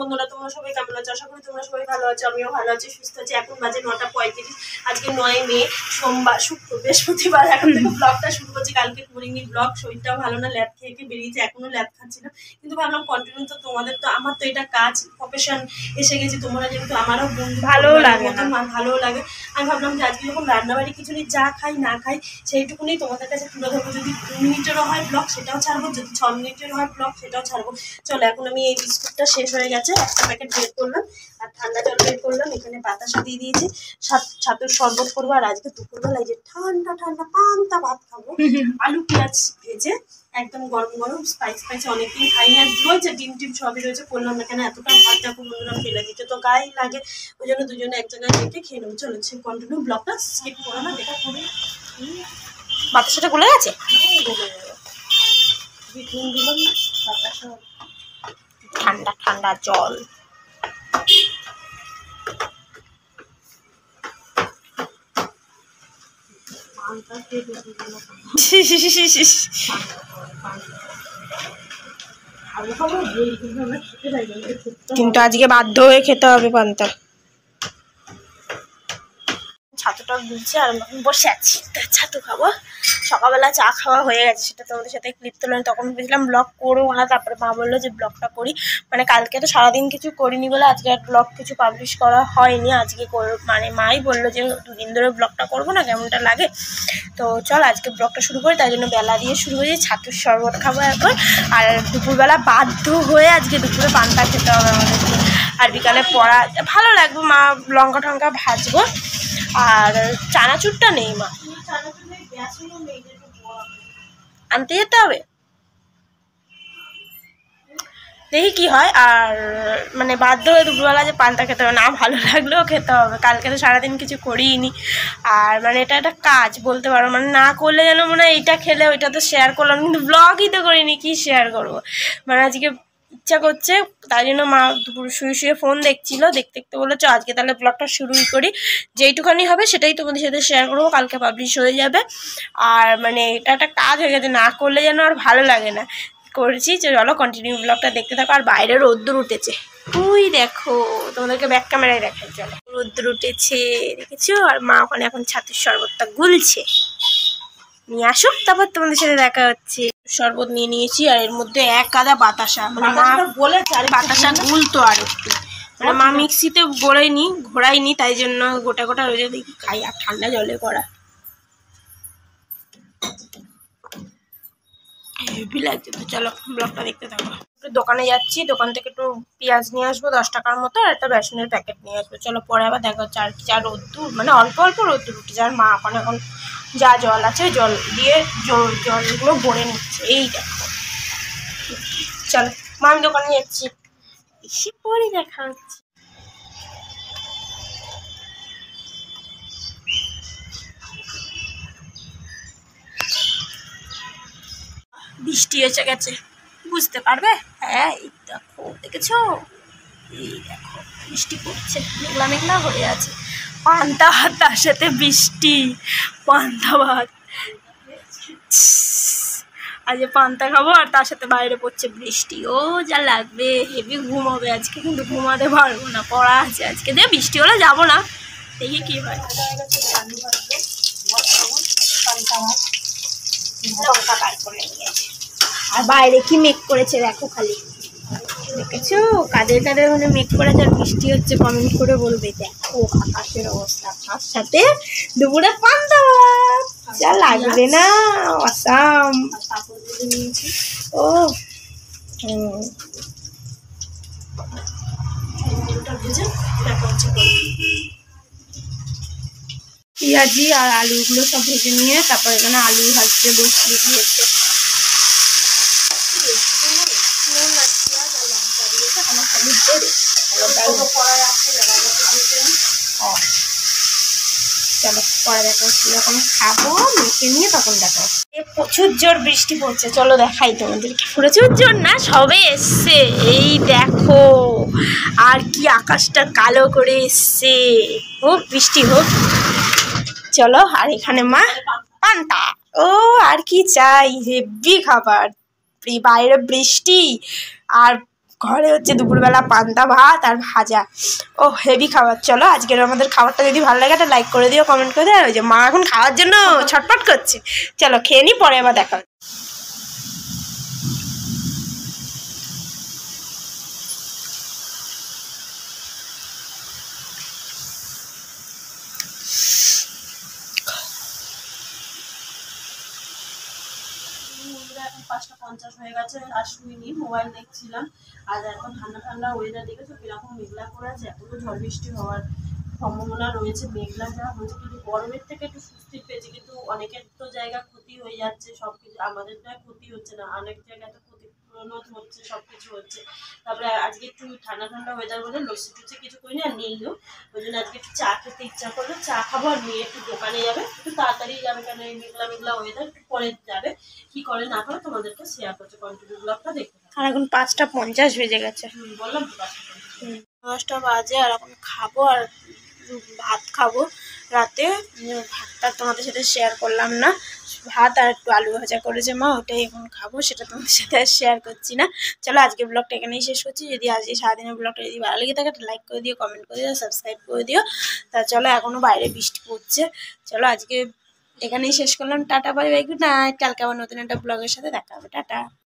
বন্ধুরা তোমরা সবাই কেমন আছো? আশা করি তোমরা সবাই ভালো আছো, আমিও ভালো আছি, সুস্থ আছি। এখন বাজে 9:35। আজকে 9 মে, সোমবার, বৃহস্পতিবার। এখন থেকে ব্লগটা শুরু করছি। কালকে করিনি ব্লগ, শরীরটাও ভালো না, ল্যাব খেয়ে বেরিয়েছে, এখনো ল্যাব খাচ্ছি না, কিন্তু ভাবলাম কন্টিনিউ তো তোমাদের তো, আমার তো এটা কাজ, প্রফেশন এসে গেছি। তোমরা যেহেতু আমারও বন্ধু, ভালোও লাগে, ভালোও লাগে। আমি ভাবলাম যে আজকে যখন রান্নাবাড়ি কিছু নেই, যা খাই না খাই সেইটুকুনি তোমাদের কাছে তুলে ধরবো। যদি 2 মিনিটেরও হয় ব্লগ সেটাও ছাড়বো, যদি 6 মিনিটেরও হয় ব্লগ সেটাও ছাড়বো। চলো, এখন আমি এই বিস্কুটটা শেষ হয়ে গেছে, একটা প্যাকেট বের করলাম আর ঠান্ডা জল বের করলাম। এখানে বাতাসা দিয়ে দিয়েছি, ছাতুর শরবত করবো। আর আজকে দুপুরবেলায় যে ঠান্ডা ঠান্ডা পান্তা ভাত খাবো, আলু পেঁয়াজ ভেজে একদম গরম গরম, স্পাইসি। অনেকদিন খাইনি, আর রয়েছে ডিম টিম সবই রয়েছে, করলাম না কেন, এতটা ভাত দেখো বন্ধুরা ফেলে দিতে তো গায়ে লাগে, ওই জন্য দুজনে এক জায়গায় রেখে খেয়ে নেবো। চলো কন্টিনিউ ব্লগটা স্কিপ করো না, দেখা খুবই। বাতাসাটা গলে গেছে, ভিটামিন দিলাম, বাতাসা, ঠান্ডা ঠান্ডা জল। কিন্তু আজকে বাধ্য হয়ে খেতে হবে পান্তা। ছাতুটা গুলছে আর বসে আছি, ছাতু খাবো। সকালবেলা চা খাওয়া হয়ে গেছে, সেটা তোমাদের সাথে ক্লিপ তুললাম। তখন বুঝলাম ব্লগ করবো না, তারপরে মা বললো যে ব্লগটা করি। মানে কালকে তো সারাদিন কিছু করিনি বলে আজকে আর ব্লগ কিছু পাবলিশ করা হয়নি। আজকে মানে মাই বললো যে 2 দিন ধরে ব্লগটা করবো না, কেমনটা লাগে। তো চল আজকে ব্লগটা শুরু করি। তাই জন্য বেলা দিয়ে শুরু করেছি, ছাতুর শরবত খাবো এখন। আর দুপুরবেলা বাধ্য হয়ে আজকে দুপুরে পান্তা খেতে হবে আমাদেরকে। আর বিকালে পড়া ভালো লাগবে, মা লঙ্কা টঙ্কা ভাজবো। আর চানাচুরটা নেই, মা আনতে যেতে হবে, দেখি কি হয়। আর মানে বাধ্য হয়ে দুপুরবেলা যে পান্তা খেতে হবে, না ভালো লাগলেও খেতে হবে। কালকে তো সারাদিন কিছু করিনি, আর মানে এটা একটা কাজ বলতে পারো। মানে না করলে যেন মনে হয় এইটা খেলে ওইটা তো শেয়ার করলাম, কিন্তু ব্লগই তো করিনি, কি শেয়ার করবো। মানে আজকে ইচ্ছা করছে, তাই জন্য মা দুপুর শুয়ে শুয়ে ফোন দেখছিল, দেখতে দেখতে বললো চ আজকে তাহলে ব্লগটা শুরুই করি, যেইটুখানি হবে সেটাই তোমাদের সাথে শেয়ার করবো, কালকে পাবলিশ হয়ে যাবে। আর মানে এটা একটা কাজ হয়ে গেছে, না করলে যেন আর ভালো লাগে না, করেছি। চলো কন্টিনিউ ব্লগটা দেখতে থাকো। আর বাইরে রোদ্দুর উঠেছে, ওই দেখো, তোমাদেরকে ব্যাক ক্যামেরায় দেখাই। চলো, রোদ্দুর উঠেছে, দেখেছো। আর মা ওখানে এখন ছাতুর শরবতটা গুলছে, নিয়ে আসুক তারপর তোমাদের সাথে দেখা হচ্ছে। শরবত নিয়ে নিয়েছি, আর এর মধ্যে এক গাদা বাতাসা, মানে মা বলেছে আর বাতাসা গুলতো আর একটু, মানে মা মিক্সিতে ঘোরাইনি, তাই জন্য গোটা গোটা রয়েছে। দেখি খাই, আর ঠান্ডা জলে করা হেভি লাগছে। তো চলো ব্লগটা দেখতে থাকো। দোকানে যাচ্ছি, দোকান থেকে একটু পেঁয়াজ নিয়ে আসবো 10 টাকার মতো, আর একটা বেসনের প্যাকেট নিয়ে আসবো। চলো পরে আবার দেখা হচ্ছে। আর কি যা রোদ্দুর, মানে অল্প অল্প রোদ্দুর উঠে যায়। মা এখন যা জল আছে জল দিয়ে জলগুলো ভরে নিচ্ছে, এই দেখো। চলো মা, আমি দোকানে যাচ্ছি, এসে পরে দেখা হচ্ছে। বৃষ্টি এসে গেছে, বুঝতে পারবে। হ্যাঁ এই দেখো, দেখেছো, এই দেখো বৃষ্টি পড়ছে, মেঘলা মেঘলা হয়ে আছে। পান্তা ভাত, তার সাথে বৃষ্টি, পান্তা ভাত। আজ পান্তা খাবো আর তার সাথে বাইরে পড়ছে বৃষ্টি, ও যা লাগবে। হেভি ঘুম হবে আজকে, কিন্তু ঘুমাতে পারবো না, পড়া আছে আজকে। দিয়ে বৃষ্টি হলে যাবো না, দেখি কি হয়। আর বাইরে কি মেঘ করেছে দেখো, খালি দেখেছো, কাদের কাদের মানে মেঘ করেছে আর বৃষ্টি হচ্ছে, কমেন্ট করে বলবে। দেখো আকাশের অবস্থা, তার সাথে দুপুরে পান্তা ভাত, যা লাগবে না, আসাম। ও পেঁয়াজি আর আলুগুলো সব ভেজে নিয়ে তারপর এখানে আলু ভাজতে বসিয়ে দিয়েছে। চলো পরে দেখা হচ্ছে, যখন খাবো মেখে নিয়ে তখন দেখা। প্রচুর জোর বৃষ্টি পড়ছে, চলো দেখাই তোমাদেরকে। প্রচুর জোর না, সবে এসছে, এই দেখো। আর কি আকাশটা কালো করে এসছে, হোক বৃষ্টি হোক। চলো, আর এখানে মা পান্তা, ও আর কি চাই, হেভি খাবার। বাইরে বৃষ্টি আর ঘরে হচ্ছে দুপুরবেলা পান্তা ভাত আর ভাজা। ও হেভি খাবার। চলো আজকের আমাদের খাবারটা যদি ভালো লাগে একটা লাইক করে দিও, কমেন্ট করে দিও। আর ওই যে মা এখন খাওয়ার জন্য ছটফট করছে, চলো খেয়ে নিই, পরে আবার দেখা হবে। এখন 5:50 হয়ে গেছে, আর শুইনি, মোবাইল দেখছিলাম। আর এখন ঠান্ডা ঠান্ডা ওয়েদার দেখেছো কিরকম মেঘলা করে আছে, এখনো ঝড় বৃষ্টি হওয়ার সম্ভাবনা রয়েছে। মেঘলা যা হচ্ছে, কিন্তু গরমের থেকে একটু স্বস্তি পেয়েছে, কিন্তু অনেকের তো জায়গা ক্ষতি হয়ে যাচ্ছে সবকিছু, আমাদের তো ক্ষতি হচ্ছে না, অনেক জায়গায় তো ক্ষতিপূরণ হচ্ছে, সবকিছু হচ্ছে। তারপরে আজকে একটু ঠান্ডা ঠান্ডা ওয়েদার বলে লস্যি টুচি কিছু করি না, আর নেইও, ওই জন্য আজকে একটু চা খেতে ইচ্ছা করলো, চা খাবো। আর মেয়ে একটু দোকানে যাবে, একটু তাড়াতাড়ি যাবে, কেন এই মেঘলা মেঘলা ওয়েদার, একটু পরে যাবে। কি করে না করে তোমাদেরকে শেয়ার করছে, কন্টিনিউ ব্লগটা দেখতে। আর এখন 5:50 বেজে গেছে। বললাম তো 10টা বাজে, আর এখন খাবো, আর ভাত খাবো রাতে। ভাতটা তোমাদের সাথে শেয়ার করলাম না, ভাত আর একটু আলু ভাজা করেছে মা, ওটাই এখন খাবো, সেটা তোমাদের সাথে আর শেয়ার করছি না। চলো আজকে ব্লগটা এখানেই শেষ করছি। যদি আজকে সারাদিনের ব্লগটা যদি ভালো লেগে থাকে একটা লাইক করে দিও, কমেন্ট করে দিও, সাবস্ক্রাইব করে দিও। তা চলো, এখনও বাইরে বৃষ্টি পড়ছে। চলো আজকে এখানেই শেষ করলাম, tata bye bye, good night. কালকে আবার নতুন একটা ব্লগের সাথে দেখা হবে, টাটা।